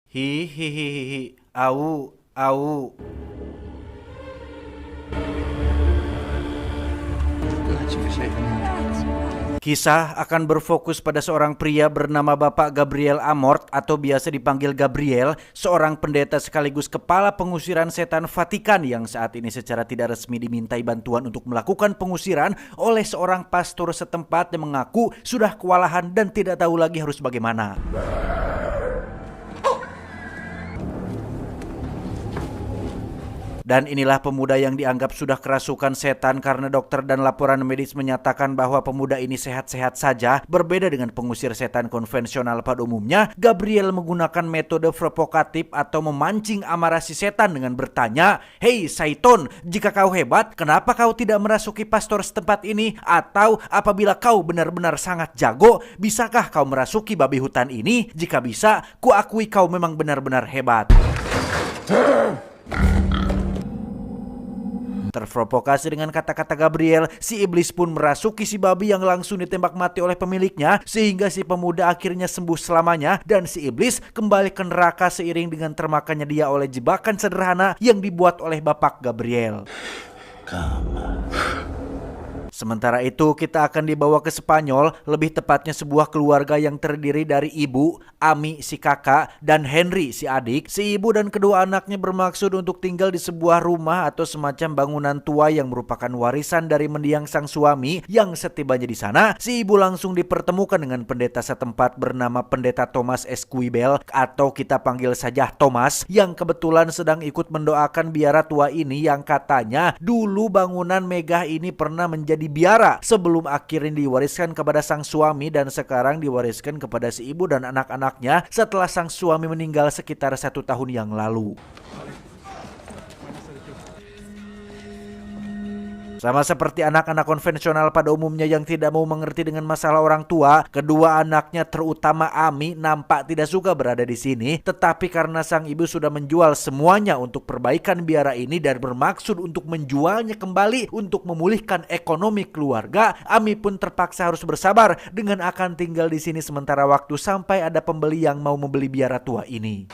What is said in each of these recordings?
Hihihihi, au, au. Kisah akan berfokus pada seorang pria bernama Bapak Gabriel Amort atau biasa dipanggil Gabriel, seorang pendeta sekaligus kepala pengusiran setan Vatikan yang saat ini secara tidak resmi dimintai bantuan untuk melakukan pengusiran oleh seorang pastor setempat yang mengaku sudah kewalahan dan tidak tahu lagi harus bagaimana. Dan inilah pemuda yang dianggap sudah kerasukan setan karena dokter dan laporan medis menyatakan bahwa pemuda ini sehat-sehat saja. Berbeda dengan pengusir setan konvensional pada umumnya, Gabriel menggunakan metode provokatif atau memancing amarah si setan dengan bertanya, "Hei Saiton, jika kau hebat, kenapa kau tidak merasuki pastor setempat ini? Atau apabila kau benar-benar sangat jago, bisakah kau merasuki babi hutan ini? Jika bisa, kuakui kau memang benar-benar hebat." Terprovokasi dengan kata-kata Gabriel, si iblis pun merasuki si babi yang langsung ditembak mati oleh pemiliknya, sehingga si pemuda akhirnya sembuh selamanya dan si iblis kembali ke neraka seiring dengan termakannya dia oleh jebakan sederhana yang dibuat oleh Bapak Gabriel. Sementara itu kita akan dibawa ke Spanyol, lebih tepatnya sebuah keluarga yang terdiri dari ibu, Ami si kakak, dan Henry si adik. Si ibu dan kedua anaknya bermaksud untuk tinggal di sebuah rumah atau semacam bangunan tua yang merupakan warisan dari mendiang sang suami. Yang setibanya di sana, si ibu langsung dipertemukan dengan pendeta setempat bernama Pendeta Thomas Esquibel atau kita panggil saja Thomas, yang kebetulan sedang ikut mendoakan biara tua ini yang katanya dulu bangunan megah ini pernah menjadi biara sebelum akhirnya diwariskan kepada sang suami dan sekarang diwariskan kepada si ibu dan anak-anaknya setelah sang suami meninggal sekitar 1 tahun yang lalu. Sama seperti anak-anak konvensional pada umumnya yang tidak mau mengerti dengan masalah orang tua, kedua anaknya terutama Ami nampak tidak suka berada di sini, tetapi karena sang ibu sudah menjual semuanya untuk perbaikan biara ini dan bermaksud untuk menjualnya kembali untuk memulihkan ekonomi keluarga, Ami pun terpaksa harus bersabar dengan akan tinggal di sini sementara waktu sampai ada pembeli yang mau membeli biara tua ini.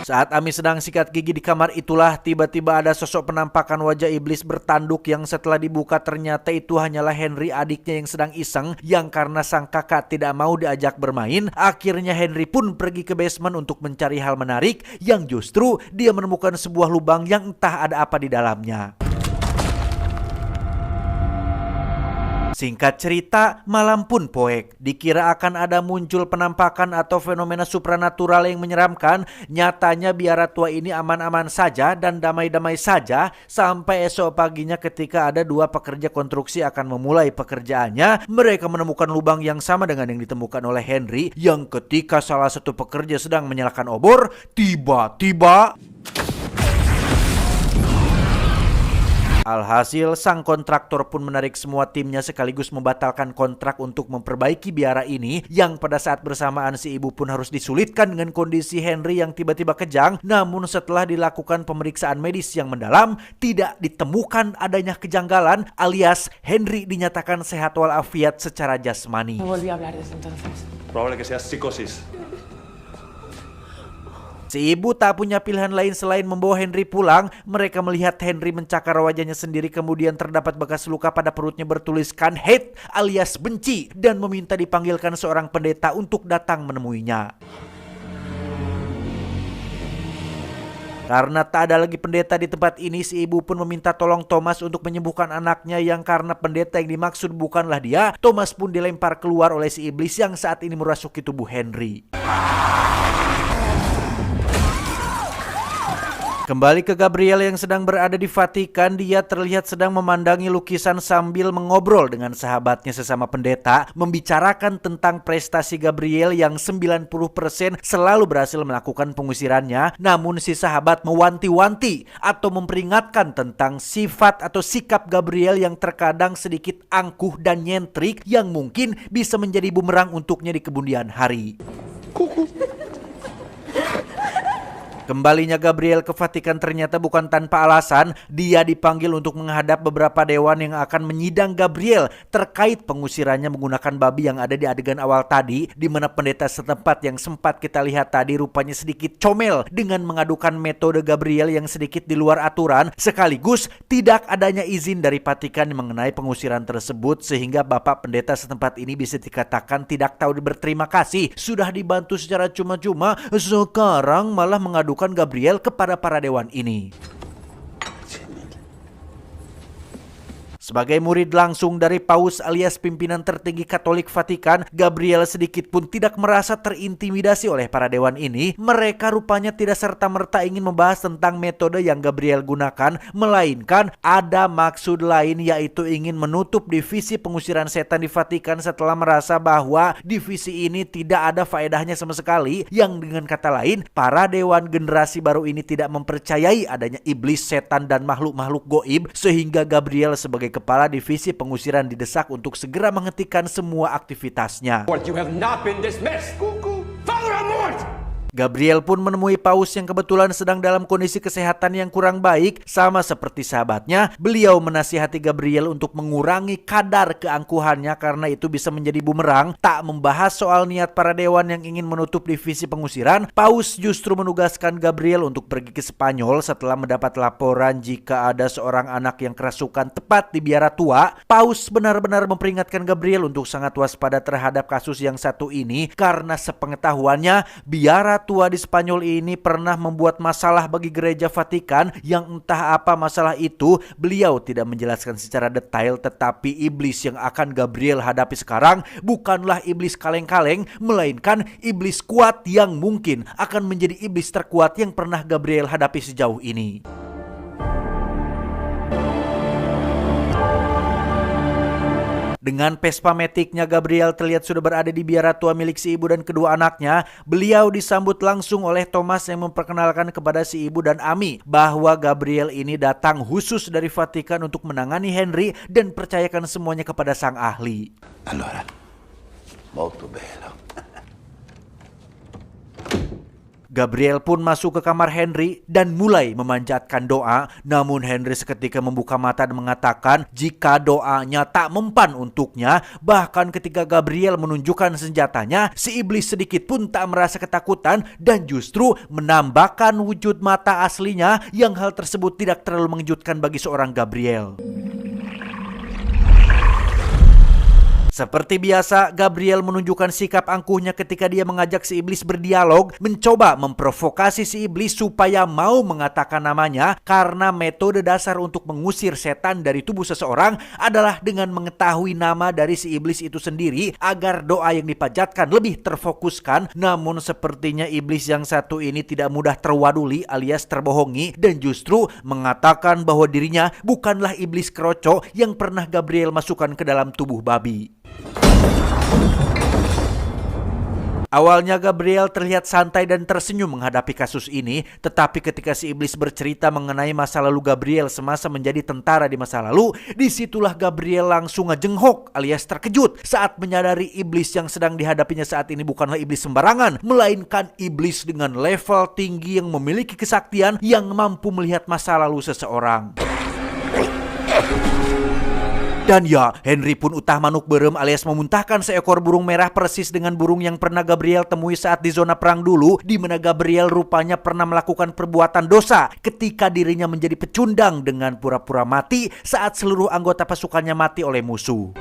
Saat Ami sedang sikat gigi di kamar itulah tiba-tiba ada sosok penampakan wajah iblis bertanduk yang setelah dibuka ternyata itu hanyalah Henry adiknya yang sedang iseng, yang karena sang kakak tidak mau diajak bermain, akhirnya Henry pun pergi ke basement untuk mencari hal menarik yang justru dia menemukan sebuah lubang yang entah ada apa di dalamnya. Singkat cerita, malam pun poek. Dikira akan ada muncul penampakan atau fenomena supranatural yang menyeramkan. Nyatanya biara tua ini aman-aman saja dan damai-damai saja sampai esok paginya ketika ada dua pekerja konstruksi akan memulai pekerjaannya. Mereka menemukan lubang yang sama dengan yang ditemukan oleh Henry, yang ketika salah satu pekerja sedang menyalakan obor, tiba-tiba alhasil, sang kontraktor pun menarik semua timnya sekaligus membatalkan kontrak untuk memperbaiki biara ini, yang pada saat bersamaan si ibu pun harus disulitkan dengan kondisi Henry yang tiba-tiba kejang. Namun setelah dilakukan pemeriksaan medis yang mendalam, tidak ditemukan adanya kejanggalan alias Henry dinyatakan sehat walafiat secara jasmani. No volví a hablar desde entonces. Probable que sea psicosis. Si ibu tak punya pilihan lain selain membawa Henry pulang. Mereka melihat Henry mencakar wajahnya sendiri, kemudian terdapat bekas luka pada perutnya bertuliskan hate alias benci, dan meminta dipanggilkan seorang pendeta untuk datang menemuinya. Karena tak ada lagi pendeta di tempat ini, si ibu pun meminta tolong Thomas untuk menyembuhkan anaknya, yang karena pendeta yang dimaksud bukanlah dia, Thomas pun dilempar keluar oleh si iblis yang saat ini merasuki tubuh Henry. Kembali ke Gabriel yang sedang berada di Vatikan, dia terlihat sedang memandangi lukisan sambil mengobrol dengan sahabatnya sesama pendeta, membicarakan tentang prestasi Gabriel yang 90% selalu berhasil melakukan pengusirannya. Namun si sahabat mewanti-wanti atau memperingatkan tentang sifat atau sikap Gabriel yang terkadang sedikit angkuh dan nyentrik yang mungkin bisa menjadi bumerang untuknya di kemudian hari. Kembalinya Gabriel ke Vatikan ternyata bukan tanpa alasan. Dia dipanggil untuk menghadap beberapa dewan yang akan menyidang Gabriel terkait pengusirannya menggunakan babi yang ada di adegan awal tadi, di mana pendeta setempat yang sempat kita lihat tadi rupanya sedikit comel dengan mengadukan metode Gabriel yang sedikit di luar aturan, sekaligus tidak adanya izin dari Vatikan mengenai pengusiran tersebut, sehingga Bapak Pendeta setempat ini bisa dikatakan tidak tahu berterima kasih. Sudah dibantu secara cuma-cuma, sekarang malah mengadukan Gabriel kepada para dewan ini. Sebagai murid langsung dari Paus alias pimpinan tertinggi Katolik Vatikan, Gabriel sedikit pun tidak merasa terintimidasi oleh para dewan ini. Mereka rupanya tidak serta-merta ingin membahas tentang metode yang Gabriel gunakan, melainkan ada maksud lain, yaitu ingin menutup divisi pengusiran setan di Vatikan setelah merasa bahwa divisi ini tidak ada faedahnya sama sekali. Yang dengan kata lain, para dewan generasi baru ini tidak mempercayai adanya iblis, setan, dan makhluk-makhluk goib, sehingga Gabriel sebagai kepala divisi pengusiran didesak untuk segera menghentikan semua aktivitasnya. Gabriel pun menemui Paus yang kebetulan sedang dalam kondisi kesehatan yang kurang baik. Sama seperti sahabatnya, beliau menasihati Gabriel untuk mengurangi kadar keangkuhannya karena itu bisa menjadi bumerang. Tak membahas soal niat para dewan yang ingin menutup divisi pengusiran, Paus justru menugaskan Gabriel untuk pergi ke Spanyol setelah mendapat laporan jika ada seorang anak yang kerasukan tepat di biara tua. Paus benar-benar memperingatkan Gabriel untuk sangat waspada terhadap kasus yang satu ini karena sepengetahuannya biara tua di Spanyol ini pernah membuat masalah bagi gereja Vatikan. Yang entah apa masalah itu, beliau tidak menjelaskan secara detail, tetapi iblis yang akan Gabriel hadapi sekarang bukanlah iblis kaleng-kaleng, melainkan iblis kuat yang mungkin akan menjadi iblis terkuat yang pernah Gabriel hadapi sejauh ini. Dengan Vespa Matic-nya, Gabriel terlihat sudah berada di biara tua milik si ibu dan kedua anaknya. Beliau disambut langsung oleh Thomas yang memperkenalkan kepada si ibu dan Ami bahwa Gabriel ini datang khusus dari Vatikan untuk menangani Henry dan percayakan semuanya kepada sang ahli. Allora, molto bello. Gabriel pun masuk ke kamar Henry dan mulai memanjatkan doa. Namun Henry seketika membuka mata dan mengatakan jika doanya tak mempan untuknya. Bahkan ketika Gabriel menunjukkan senjatanya, si iblis sedikit pun tak merasa ketakutan dan justru menambahkan wujud mata aslinya, yang hal tersebut tidak terlalu mengejutkan bagi seorang Gabriel. Seperti biasa, Gabriel menunjukkan sikap angkuhnya ketika dia mengajak si iblis berdialog, mencoba memprovokasi si iblis supaya mau mengatakan namanya, karena metode dasar untuk mengusir setan dari tubuh seseorang adalah dengan mengetahui nama dari si iblis itu sendiri agar doa yang dipanjatkan lebih terfokuskan. Namun sepertinya iblis yang satu ini tidak mudah terwaduli alias terbohongi dan justru mengatakan bahwa dirinya bukanlah iblis keroco yang pernah Gabriel masukkan ke dalam tubuh babi. Awalnya Gabriel terlihat santai dan tersenyum menghadapi kasus ini, tetapi ketika si iblis bercerita mengenai masa lalu Gabriel semasa menjadi tentara di masa lalu, disitulah Gabriel langsung ngejenghok alias terkejut saat menyadari iblis yang sedang dihadapinya saat ini bukanlah iblis sembarangan, melainkan iblis dengan level tinggi yang memiliki kesaktian yang mampu melihat masa lalu seseorang. Dan ya, Henry pun utah manuk berem alias memuntahkan seekor burung merah persis dengan burung yang pernah Gabriel temui saat di zona perang dulu, di mana Gabriel rupanya pernah melakukan perbuatan dosa ketika dirinya menjadi pecundang dengan pura-pura mati saat seluruh anggota pasukannya mati oleh musuh.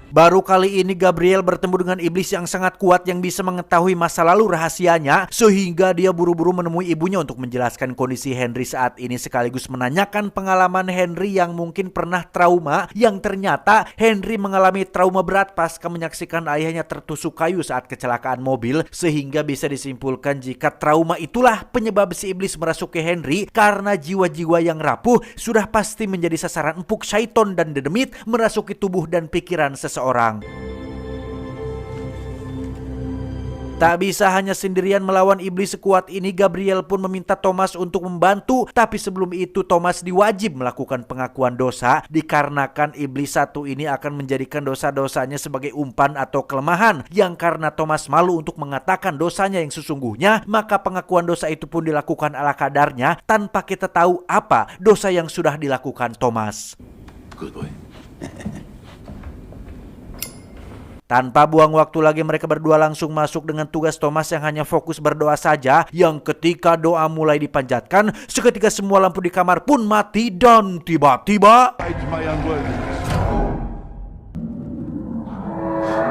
Baru kali ini Gabriel bertemu dengan iblis yang sangat kuat yang bisa mengetahui masa lalu rahasianya, sehingga dia buru-buru menemui ibunya untuk menjelaskan kondisi Henry saat ini sekaligus menanyakan pengalaman Henry yang mungkin pernah trauma, yang ternyata Henry mengalami trauma berat pasca menyaksikan ayahnya tertusuk kayu saat kecelakaan mobil, sehingga bisa disimpulkan jika trauma itulah penyebab si iblis merasuki Henry karena jiwa-jiwa yang rapuh sudah pasti menjadi sasaran empuk syaiton dan dedemit merasuki tubuh dan pikiran seseorang. Tak bisa hanya sendirian melawan iblis sekuat ini, Gabriel pun meminta Thomas untuk membantu. Tapi sebelum itu Thomas diwajib melakukan pengakuan dosa dikarenakan iblis satu ini akan menjadikan dosa-dosanya sebagai umpan atau kelemahan. Yang karena Thomas malu untuk mengatakan dosanya yang sesungguhnya, maka pengakuan dosa itu pun dilakukan ala kadarnya tanpa kita tahu apa dosa yang sudah dilakukan Thomas. Good boy. Tanpa buang waktu lagi, mereka berdua langsung masuk dengan tugas Thomas yang hanya fokus berdoa saja. Yang ketika doa mulai dipanjatkan, seketika semua lampu di kamar pun mati dan tiba-tiba My unworthiness.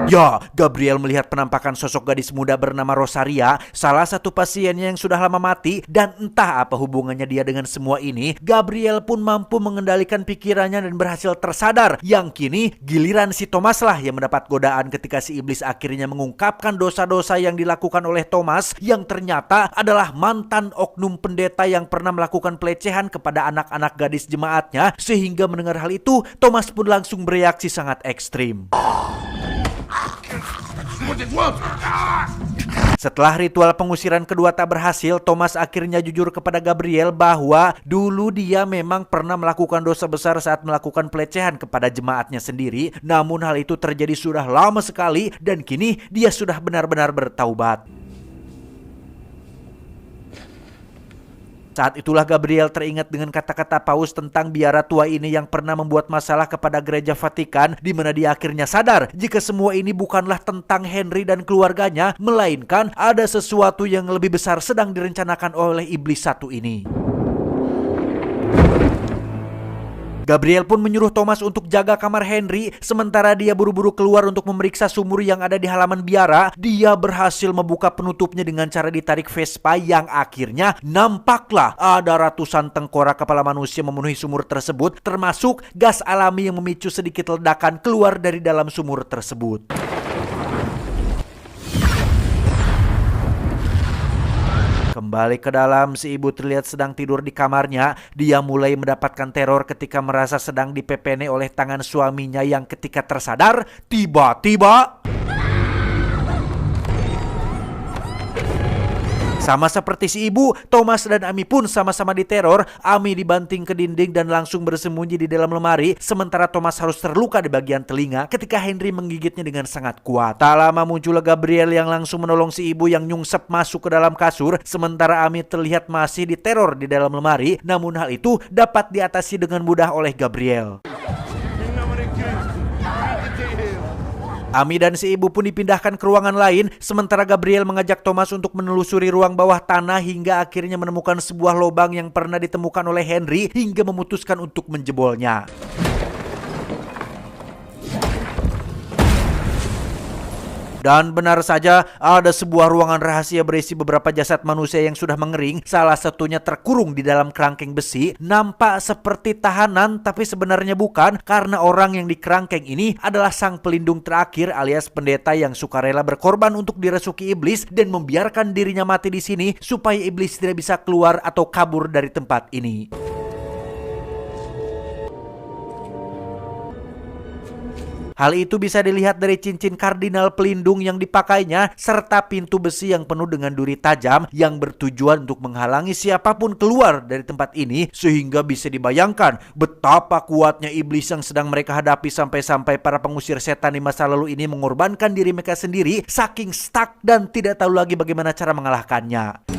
ya, Gabriel melihat penampakan sosok gadis muda bernama Rosaria, salah satu pasiennya yang sudah lama mati. Dan entah apa hubungannya dia dengan semua ini, Gabriel pun mampu mengendalikan pikirannya dan berhasil tersadar. Yang kini giliran si Thomas lah yang mendapat godaan ketika si iblis akhirnya mengungkapkan dosa-dosa yang dilakukan oleh Thomas, yang ternyata adalah mantan oknum pendeta yang pernah melakukan pelecehan kepada anak-anak gadis jemaatnya. Sehingga mendengar hal itu, Thomas pun langsung bereaksi sangat ekstrim. Setelah ritual pengusiran kedua tak berhasil, Thomas akhirnya jujur kepada Gabriel bahwa dulu dia memang pernah melakukan dosa besar saat melakukan pelecehan kepada jemaatnya sendiri. Namun hal itu terjadi sudah lama sekali dan kini dia sudah benar-benar bertaubat. Saat itulah Gabriel teringat dengan kata-kata Paus tentang biara tua ini yang pernah membuat masalah kepada gereja Vatikan, di mana dia akhirnya sadar jika semua ini bukanlah tentang Henry dan keluarganya, melainkan ada sesuatu yang lebih besar sedang direncanakan oleh iblis satu ini. Gabriel pun menyuruh Thomas untuk jaga kamar Henry, sementara dia buru-buru keluar untuk memeriksa sumur yang ada di halaman biara. Dia berhasil membuka penutupnya dengan cara ditarik Vespa, yang akhirnya nampaklah ada ratusan tengkorak kepala manusia memenuhi sumur tersebut, termasuk gas alami yang memicu sedikit ledakan keluar dari dalam sumur tersebut. Kembali ke dalam, si ibu terlihat sedang tidur di kamarnya. Dia mulai mendapatkan teror ketika merasa sedang dipepene oleh tangan suaminya, yang ketika tersadar, tiba-tiba sama seperti si ibu, Thomas dan Ami pun sama-sama diteror. Ami dibanting ke dinding dan langsung bersembunyi di dalam lemari, sementara Thomas harus terluka di bagian telinga ketika Henry menggigitnya dengan sangat kuat. Tak lama muncullah Gabriel yang langsung menolong si ibu yang nyungsep masuk ke dalam kasur, sementara Ami terlihat masih diteror di dalam lemari. Namun hal itu dapat diatasi dengan mudah oleh Gabriel. Ami dan si ibu pun dipindahkan ke ruangan lain, sementara Gabriel mengajak Thomas untuk menelusuri ruang bawah tanah hingga akhirnya menemukan sebuah lubang yang pernah ditemukan oleh Henry hingga memutuskan untuk menjebolnya. Dan benar saja, ada sebuah ruangan rahasia berisi beberapa jasad manusia yang sudah mengering. Salah satunya terkurung di dalam kerangkeng besi. Nampak seperti tahanan, tapi sebenarnya bukan, karena orang yang di kerangkeng ini adalah sang pelindung terakhir alias pendeta yang sukarela berkorban untuk dirasuki iblis dan membiarkan dirinya mati di sini supaya iblis tidak bisa keluar atau kabur dari tempat ini. Hal itu bisa dilihat dari cincin kardinal pelindung yang dipakainya, serta pintu besi yang penuh dengan duri tajam yang bertujuan untuk menghalangi siapapun keluar dari tempat ini. Sehingga bisa dibayangkan betapa kuatnya iblis yang sedang mereka hadapi, sampai-sampai para pengusir setan di masa lalu ini mengorbankan diri mereka sendiri saking stuck dan tidak tahu lagi bagaimana cara mengalahkannya.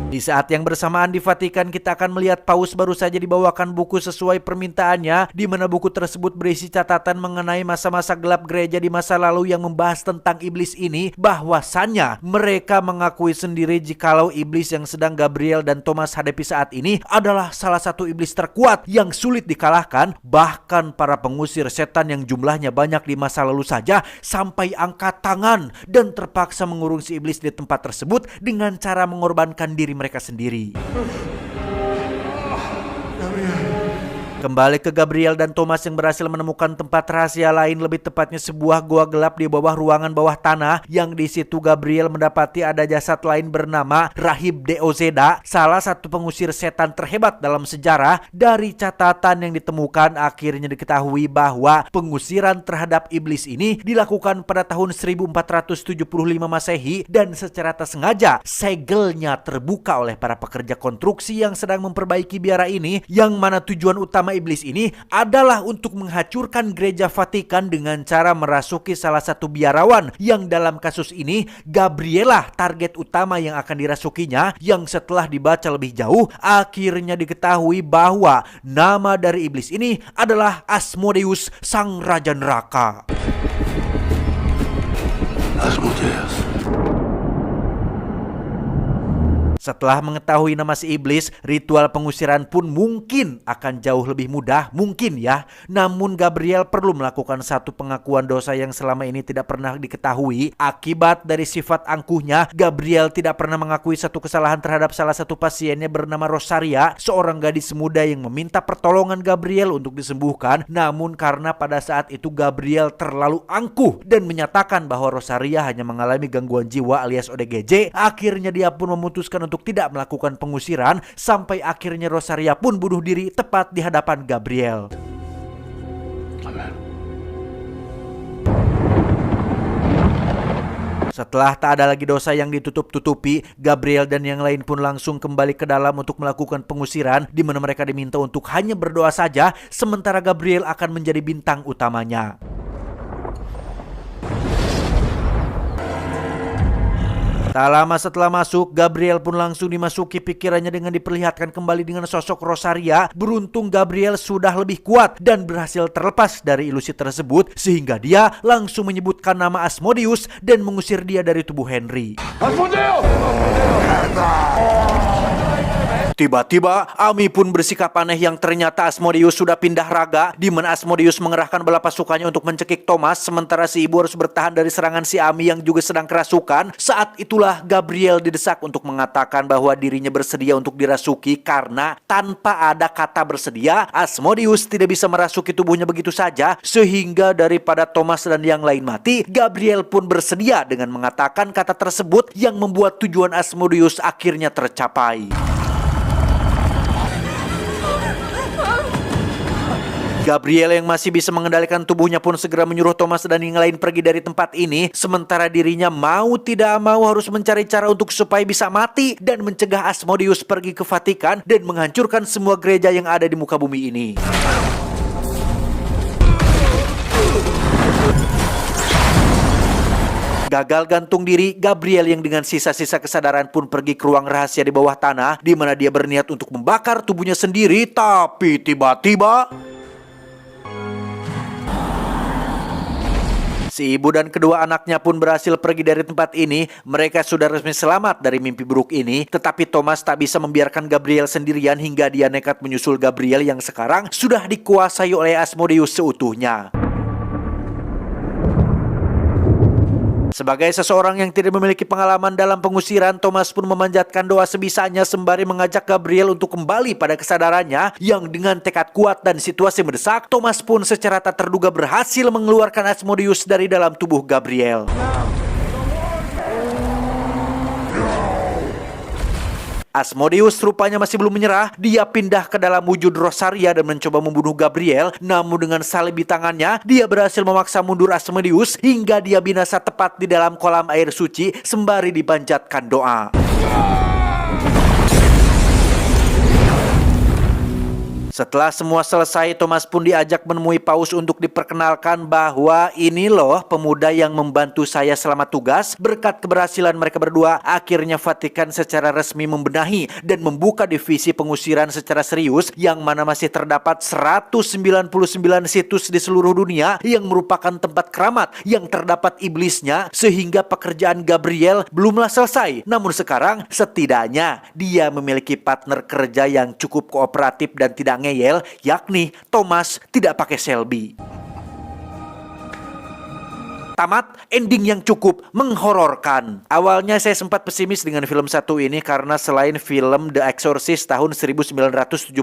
Di saat yang bersamaan di Vatikan, kita akan melihat Paus baru saja dibawakan buku sesuai permintaannya, di mana buku tersebut berisi catatan mengenai masa-masa gelap gereja di masa lalu yang membahas tentang iblis ini. Bahwasannya mereka mengakui sendiri jikalau iblis yang sedang Gabriel dan Thomas hadapi saat ini adalah salah satu iblis terkuat yang sulit dikalahkan. Bahkan para pengusir setan yang jumlahnya banyak di masa lalu saja sampai angkat tangan dan terpaksa mengurung si iblis di tempat tersebut dengan cara mengorbankan diri mereka sendiri. Kembali ke Gabriel dan Thomas yang berhasil menemukan tempat rahasia lain, lebih tepatnya sebuah goa gelap di bawah ruangan bawah tanah, yang di situ Gabriel mendapati ada jasad lain bernama Rahib Deozeda, salah satu pengusir setan terhebat dalam sejarah. Dari catatan yang ditemukan, akhirnya diketahui bahwa pengusiran terhadap iblis ini dilakukan pada tahun 1475 Masehi dan secara tak sengaja segelnya terbuka oleh para pekerja konstruksi yang sedang memperbaiki biara ini, yang mana tujuan utama iblis ini adalah untuk menghancurkan gereja Vatikan dengan cara merasuki salah satu biarawan, yang dalam kasus ini Gabriela target utama yang akan dirasukinya, yang setelah dibaca lebih jauh akhirnya diketahui bahwa nama dari iblis ini adalah Asmodeus, sang raja neraka. Asmodeus. Setelah mengetahui nama si iblis, ritual pengusiran pun mungkin akan jauh lebih mudah, mungkin ya. Namun Gabriel perlu melakukan satu pengakuan dosa yang selama ini tidak pernah diketahui. Akibat dari sifat angkuhnya, Gabriel tidak pernah mengakui satu kesalahan terhadap salah satu pasiennya bernama Rosaria, seorang gadis muda yang meminta pertolongan Gabriel untuk disembuhkan. Namun karena pada saat itu Gabriel terlalu angkuh dan menyatakan bahwa Rosaria hanya mengalami gangguan jiwa alias ODGJ, akhirnya dia pun memutuskan untuk tidak melakukan pengusiran, sampai akhirnya Rosaria pun bunuh diri tepat di hadapan Gabriel. Amen. Setelah tak ada lagi dosa yang ditutup-tutupi, Gabriel dan yang lain pun langsung kembali ke dalam untuk melakukan pengusiran, di mana mereka diminta untuk hanya berdoa saja, sementara Gabriel akan menjadi bintang utamanya. Tak lama setelah masuk, Gabriel pun langsung dimasuki pikirannya dengan diperlihatkan kembali dengan sosok Rosaria. Beruntung Gabriel sudah lebih kuat dan berhasil terlepas dari ilusi tersebut, sehingga dia langsung menyebutkan nama Asmodeus dan mengusir dia dari tubuh Henry. Asmodeus! Tiba-tiba Ami pun bersikap aneh, yang ternyata Asmodeus sudah pindah raga, di mana Asmodeus mengerahkan bala pasukannya untuk mencekik Thomas, sementara si ibu harus bertahan dari serangan si Ami yang juga sedang kerasukan. Saat itulah Gabriel didesak untuk mengatakan bahwa dirinya bersedia untuk dirasuki, karena tanpa ada kata bersedia, Asmodeus tidak bisa merasuki tubuhnya begitu saja, sehingga daripada Thomas dan yang lain mati, Gabriel pun bersedia dengan mengatakan kata tersebut, yang membuat tujuan Asmodeus akhirnya tercapai. Gabriel yang masih bisa mengendalikan tubuhnya pun segera menyuruh Thomas dan yang lain pergi dari tempat ini, sementara dirinya mau tidak mau harus mencari cara untuk supaya bisa mati dan mencegah Asmodeus pergi ke Vatikan dan menghancurkan semua gereja yang ada di muka bumi ini. Gagal gantung diri, Gabriel yang dengan sisa-sisa kesadaran pun pergi ke ruang rahasia di bawah tanah, di mana dia berniat untuk membakar tubuhnya sendiri, tapi tiba-tiba si ibu dan kedua anaknya pun berhasil pergi dari tempat ini. Mereka sudah resmi selamat dari mimpi buruk ini. Tetapi Thomas tak bisa membiarkan Gabriel sendirian, hingga dia nekat menyusul Gabriel yang sekarang sudah dikuasai oleh Asmodeus seutuhnya. Sebagai seseorang yang tidak memiliki pengalaman dalam pengusiran, Thomas pun memanjatkan doa sebisanya sembari mengajak Gabriel untuk kembali pada kesadarannya, yang dengan tekad kuat dan situasi mendesak, Thomas pun secara tak terduga berhasil mengeluarkan Asmodeus dari dalam tubuh Gabriel. Asmodeus rupanya masih belum menyerah. Dia pindah ke dalam wujud Rosaria dan mencoba membunuh Gabriel. Namun dengan salib di tangannya, dia berhasil memaksa mundur Asmodeus hingga dia binasa tepat di dalam kolam air suci sembari dipanjatkan doa. Setelah semua selesai, Thomas pun diajak menemui Paus untuk diperkenalkan bahwa ini loh pemuda yang membantu saya selama tugas. Berkat keberhasilan mereka berdua, akhirnya Vatikan secara resmi membenahi dan membuka divisi pengusiran secara serius, yang mana masih terdapat 199 situs di seluruh dunia yang merupakan tempat keramat yang terdapat iblisnya, sehingga pekerjaan Gabriel belumlah selesai. Namun sekarang setidaknya dia memiliki partner kerja yang cukup kooperatif dan tidak ngeyel, yakni Thomas tidak pakai Selby. tamat, ending yang cukup menghororkan. Awalnya saya sempat pesimis dengan film satu ini karena selain film The Exorcist tahun 1973,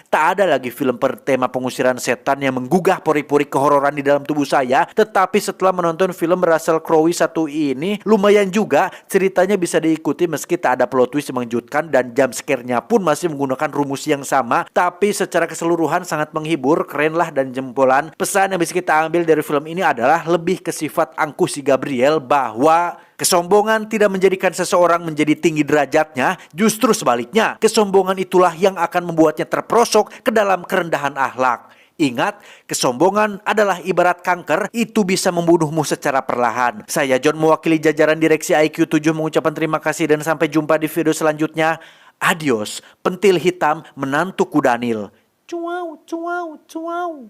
tak ada lagi film bertema pengusiran setan yang menggugah pori-pori kehororan di dalam tubuh saya. Tetapi setelah menonton film Russell Crowe satu ini, lumayan juga ceritanya bisa diikuti meski tak ada plot twist yang mengejutkan dan jump scare-nya pun masih menggunakan rumus yang sama. Tapi secara keseluruhan sangat menghibur, keren lah dan jempolan. Pesan yang bisa kita ambil dari film ini adalah lebih ke sifat angkuh si Gabriel, bahwa kesombongan tidak menjadikan seseorang menjadi tinggi derajatnya, justru sebaliknya. Kesombongan itulah yang akan membuatnya terperosok ke dalam kerendahan akhlak. Ingat, kesombongan adalah ibarat kanker, itu bisa membunuhmu secara perlahan. Saya John mewakili jajaran direksi IQ 7 mengucapkan terima kasih dan sampai jumpa di video selanjutnya. Adios, pentil hitam menantu Kudanil. Cuau, cuau, cuau.